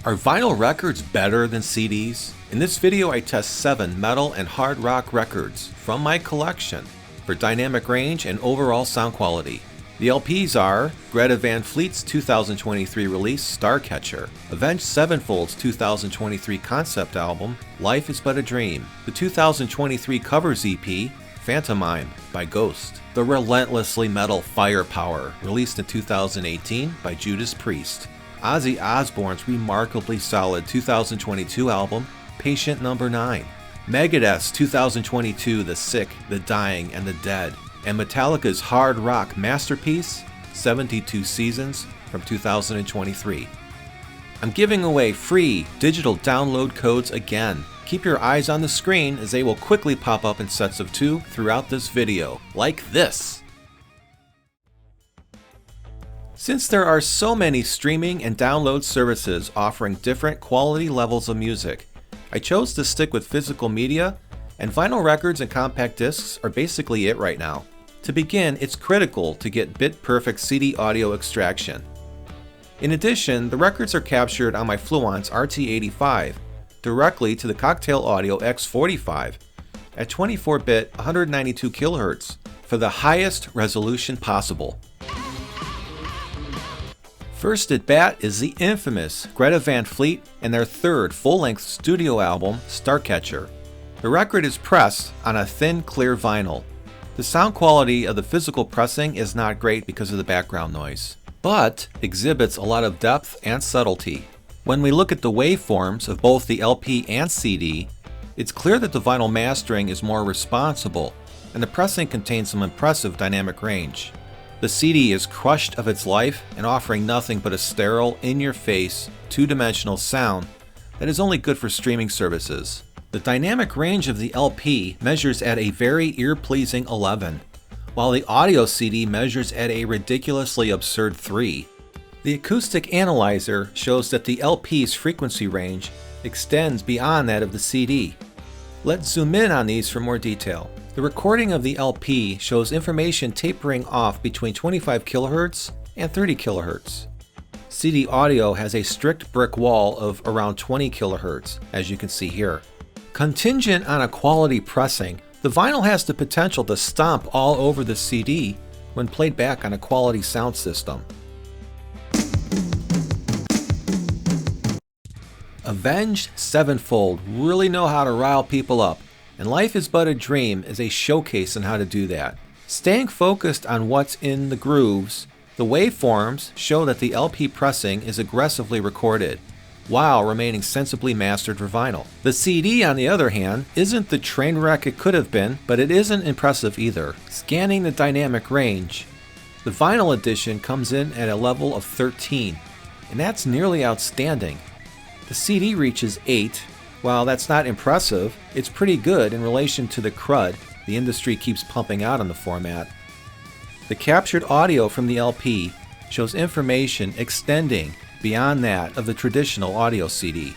Are vinyl records better than CDs? In this video I test 7 metal and hard rock records from my collection for dynamic range and overall sound quality. The LPs are Greta Van Fleet's 2023 release Starcatcher, Avenged Sevenfold's 2023 concept album Life Is But a Dream, the 2023 covers EP Phantomime by Ghost, the relentlessly metal Firepower released in 2018 by Judas Priest, Ozzy Osbourne's remarkably solid 2022 album Patient Number 9, Megadeth's 2022 The Sick, The Dying, and The Dead, and Metallica's hard rock masterpiece 72 Seasons from 2023. I'm giving away free digital download codes again. Keep your eyes on the screen as they will quickly pop up in sets of 2 throughout this video, like this. Since there are so many streaming and download services offering different quality levels of music, I chose to stick with physical media, and vinyl records and compact discs are basically it right now. To begin, it's critical to get bit-perfect CD audio extraction. In addition, the records are captured on my Fluance RT85 directly to the Cocktail Audio X45 at 24-bit 192 kHz for the highest resolution possible. First at bat is the infamous Greta Van Fleet and their third full-length studio album, Starcatcher. The record is pressed on a thin, clear vinyl. The sound quality of the physical pressing is not great because of the background noise, but exhibits a lot of depth and subtlety. When we look at the waveforms of both the LP and CD, it's clear that the vinyl mastering is more responsible, and the pressing contains some impressive dynamic range. The CD is crushed of its life and offering nothing but a sterile, in-your-face, two-dimensional sound that is only good for streaming services. The dynamic range of the LP measures at a very ear-pleasing 11, while the audio CD measures at a ridiculously absurd 3. The acoustic analyzer shows that the LP's frequency range extends beyond that of the CD. Let's zoom in on these for more detail. The recording of the LP shows information tapering off between 25 kHz and 30 kHz. CD audio has a strict brick wall of around 20 kHz, as you can see here. Contingent on a quality pressing, the vinyl has the potential to stomp all over the CD when played back on a quality sound system. Avenged Sevenfold really know how to rile people up, and Life Is But a Dream is a showcase on how to do that. Staying focused on what's in the grooves, the waveforms show that the LP pressing is aggressively recorded, while remaining sensibly mastered for vinyl. The CD, on the other hand, isn't the train wreck it could have been, but it isn't impressive either. Scanning the dynamic range, the vinyl edition comes in at a level of 13, and that's nearly outstanding. The CD reaches 8. While that's not impressive, it's pretty good in relation to the crud the industry keeps pumping out on the format. The captured audio from the LP shows information extending beyond that of the traditional audio CD.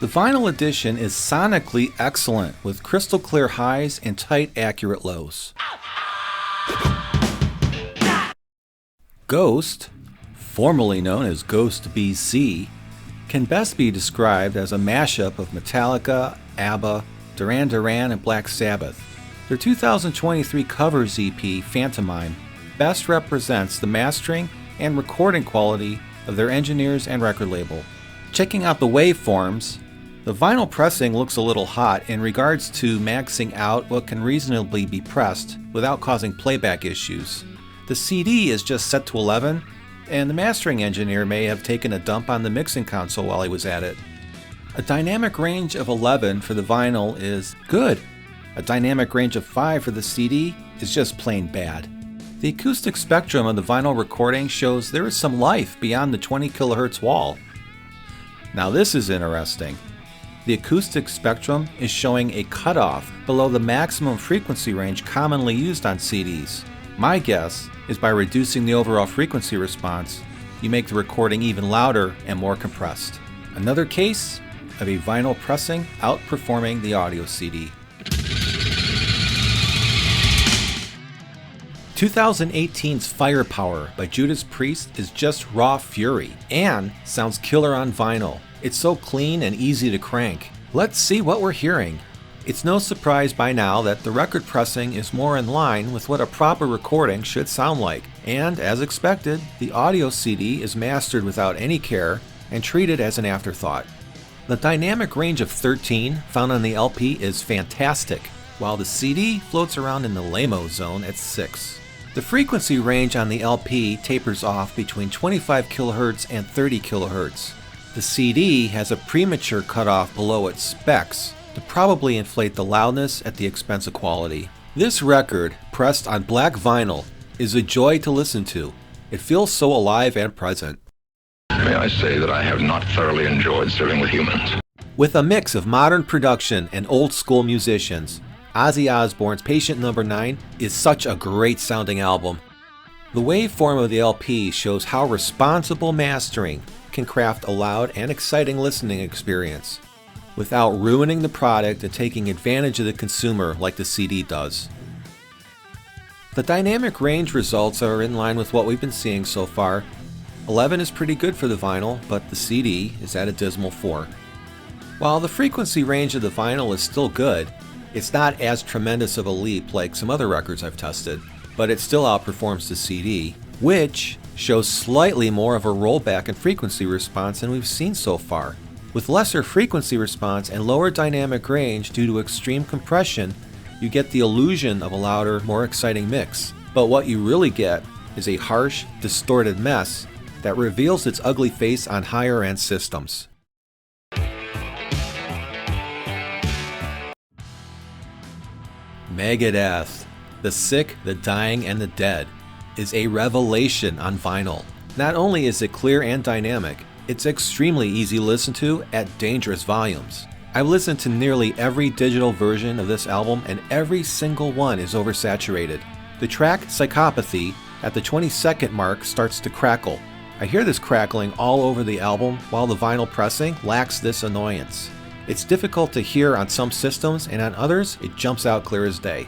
The vinyl edition is sonically excellent with crystal clear highs and tight, accurate lows. Ghost, formerly known as Ghost BC, can best be described as a mashup of Metallica, ABBA, Duran Duran, and Black Sabbath. Their 2023 covers EP, Phantomime, best represents the mastering and recording quality of their engineers and record label. Checking out the waveforms, the vinyl pressing looks a little hot in regards to maxing out what can reasonably be pressed without causing playback issues. The CD is just set to 11, and the mastering engineer may have taken a dump on the mixing console while he was at it. A dynamic range of 11 for the vinyl is good. A dynamic range of 5 for the CD is just plain bad. The acoustic spectrum of the vinyl recording shows there is some life beyond the 20 kHz wall. Now this is interesting. The acoustic spectrum is showing a cutoff below the maximum frequency range commonly used on CDs. My guess is by reducing the overall frequency response, you make the recording even louder and more compressed. Another case of a vinyl pressing outperforming the audio CD. 2018's Firepower by Judas Priest is just raw fury and sounds killer on vinyl. It's so clean and easy to crank. Let's see what we're hearing. It's no surprise by now that the record pressing is more in line with what a proper recording should sound like. And as expected, the audio CD is mastered without any care and treated as an afterthought. The dynamic range of 13 found on the LP is fantastic, while the CD floats around in the lame-o zone at 6. The frequency range on the LP tapers off between 25 kHz and 30 kHz. The CD has a premature cutoff below its specs to probably inflate the loudness at the expense of quality. This record, pressed on black vinyl, is a joy to listen to. It feels so alive and present. May I say that I have not thoroughly enjoyed serving with humans. With a mix of modern production and old school musicians, Ozzy Osbourne's Patient Number 9 is such a great sounding album. The waveform of the LP shows how responsible mastering can craft a loud and exciting listening experience without ruining the product and taking advantage of the consumer like the CD does. The dynamic range results are in line with what we've been seeing so far. 11 is pretty good for the vinyl, but the CD is at a dismal 4. While the frequency range of the vinyl is still good, it's not as tremendous of a leap like some other records I've tested, but it still outperforms the CD, which shows slightly more of a rollback in frequency response than we've seen so far. With lesser frequency response and lower dynamic range due to extreme compression, you get the illusion of a louder, more exciting mix. But what you really get is a harsh, distorted mess that reveals its ugly face on higher-end systems. Megadeth, The Sick, the Dying, and the Dead is a revelation on vinyl. Not only is it clear and dynamic, it's extremely easy to listen to at dangerous volumes. I've listened to nearly every digital version of this album and every single one is oversaturated. The track Psychopathy at the 20-second mark starts to crackle. I hear this crackling all over the album while the vinyl pressing lacks this annoyance. It's difficult to hear on some systems, and on others, it jumps out clear as day.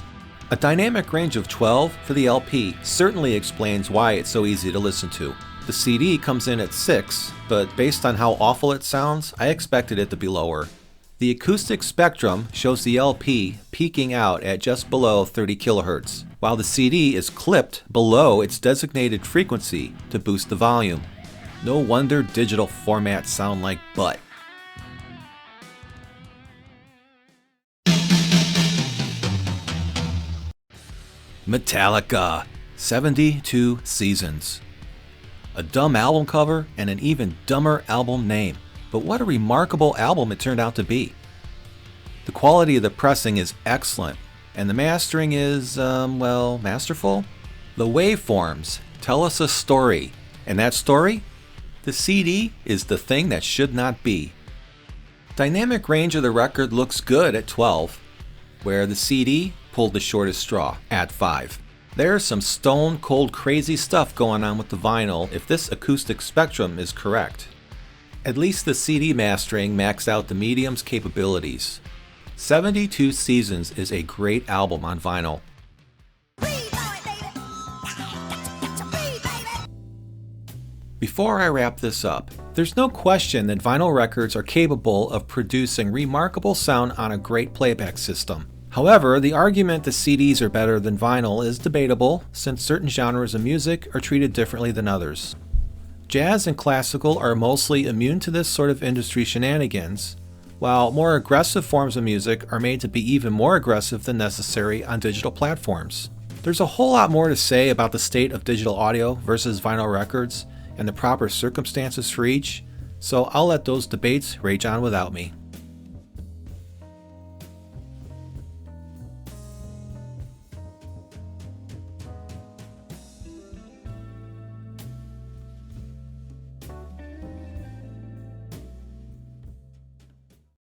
A dynamic range of 12 for the LP certainly explains why it's so easy to listen to. The CD comes in at 6, but based on how awful it sounds, I expected it to be lower. The acoustic spectrum shows the LP peaking out at just below 30 kHz, while the CD is clipped below its designated frequency to boost the volume. No wonder digital formats sound like butt. Metallica, 72 Seasons. A dumb album cover and an even dumber album name, but what a remarkable album it turned out to be. The quality of the pressing is excellent, and the mastering is, masterful. The waveforms tell us a story, and that story? The CD is the thing that should not be. Dynamic range of the record looks good at 12, where the CD pulled the shortest straw at 5. There's some stone cold crazy stuff going on with the vinyl if this acoustic spectrum is correct. At least the CD mastering maxed out the medium's capabilities. 72 Seasons is a great album on vinyl. Before I wrap this up, there's no question that vinyl records are capable of producing remarkable sound on a great playback system. However, the argument that CDs are better than vinyl is debatable, since certain genres of music are treated differently than others. Jazz and classical are mostly immune to this sort of industry shenanigans, while more aggressive forms of music are made to be even more aggressive than necessary on digital platforms. There's a whole lot more to say about the state of digital audio versus vinyl records and the proper circumstances for each, so I'll let those debates rage on without me.